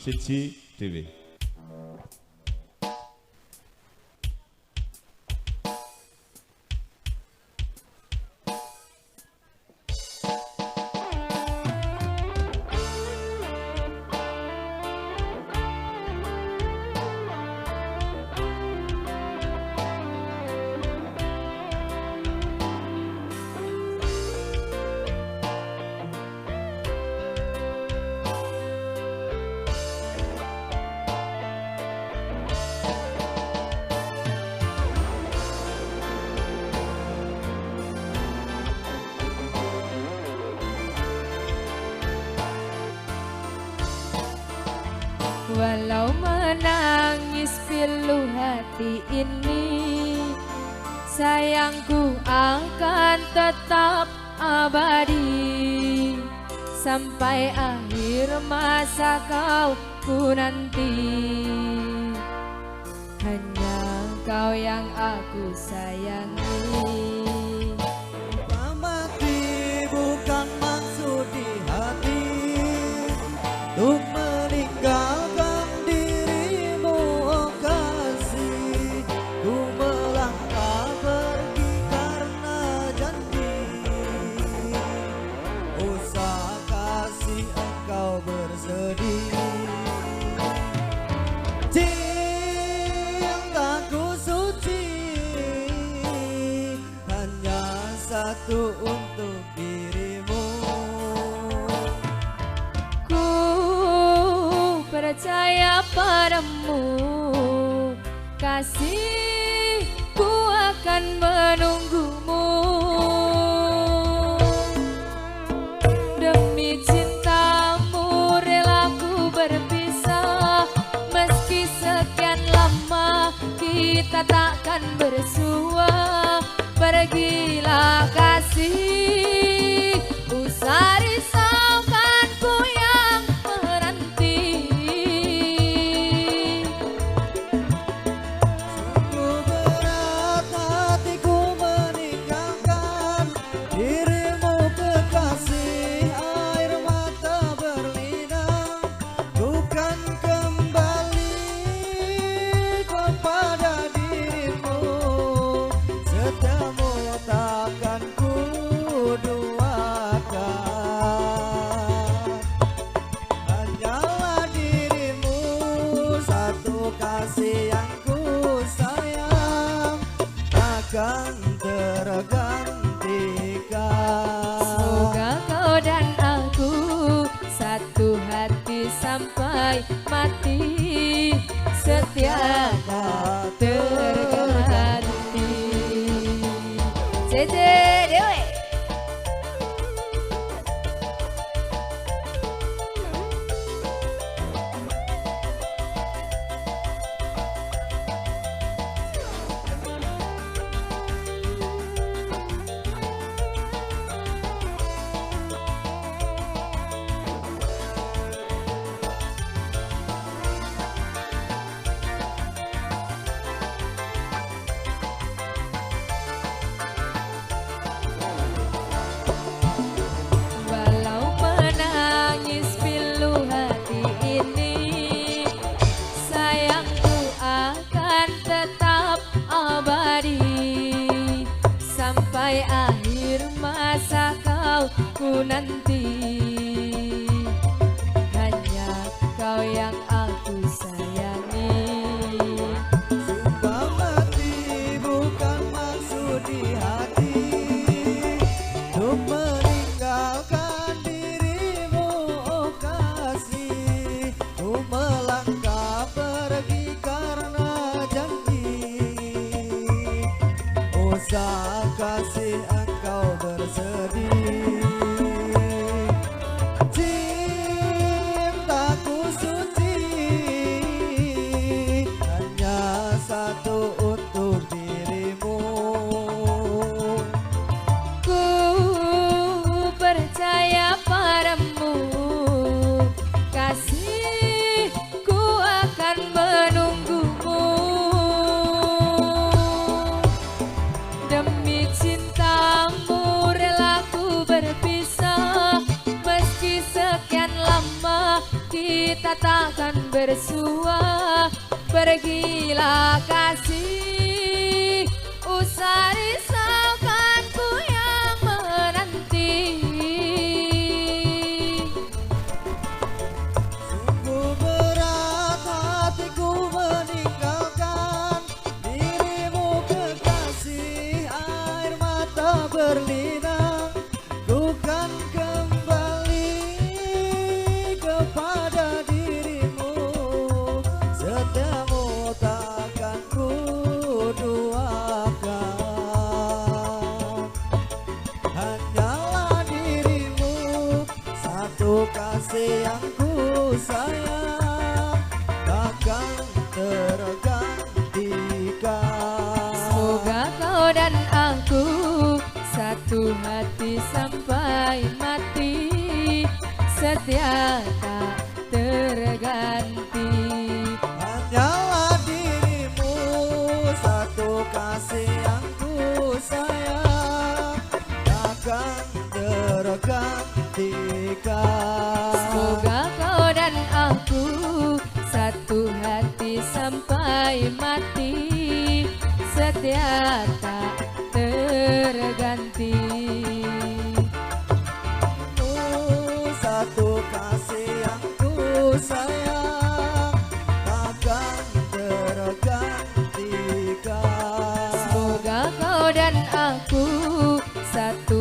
siji dhewe. Walau menangis pilu hati ini, sayangku akan tetap abadi sampai akhir masa kau ku nanti. Hanya kau yang aku sayangi. Mati bukan maksud di hati untuk meninggalkan dirimu, oh kasih. Ku melangkah pergi karena janji, usah kasih engkau bersedih. Cintaku suci hanya satu untuk dirimu. Ku percaya padamu, kasih, ku akan menunggumu. Demi cintamu rela ku berpisah, meski sekian lama kita takkan bersua. Pergilah kasih, usah risaukanku yang menanti. Sungguh berat hatiku meninggalkan dirimu kekasih. Air mata berlinang, bukan kembali kepada dirimu. Setiamu takkan ku duakan. Hanyalah dirimu, satu kasih yang ku sayang, takkan tergantikan. Semoga kau dan aku satu hati sampai mati, setia tak terganti. Jeje Dewe. Walau menangis pilu hati ini, sayangku akan tetap abadi sampai akhir masa kau ku nanti. Hanya kau yang aku sayangi. Sumpah mati bukan maksud di hati untuk meninggalkan dirimu, oh kasih. Ku melangkah pergi karena janji, usah kasih engkau bersedih. Cintaku suci hanya satu untuk dirimu. Ku percaya padamu, kasih, ku akan menunggumu. Demi cintamu rela ku kita takkan bersua. Pergilah kasih, usah risaukanku yang menanti. Sungguh berat hatiku meninggalkan dirimu kekasih, air mata berlinang, ku kan kembali kepada dirimu. Setiamu takkan ku duakan, hanyalah dirimu, satu kasih yang ku sayang, takkan tergantikan. Semoga kau dan aku satu hati sampai mati, setia tak terganti. Hanyalah dirimu, satu kasih yang ku sayang, takkan tergantikan. Semoga kau dan aku satu hati sampai mati, setia tak terganti. Satu kasih yang ku sayang, takkan tergantikan. Semoga kau dan aku satu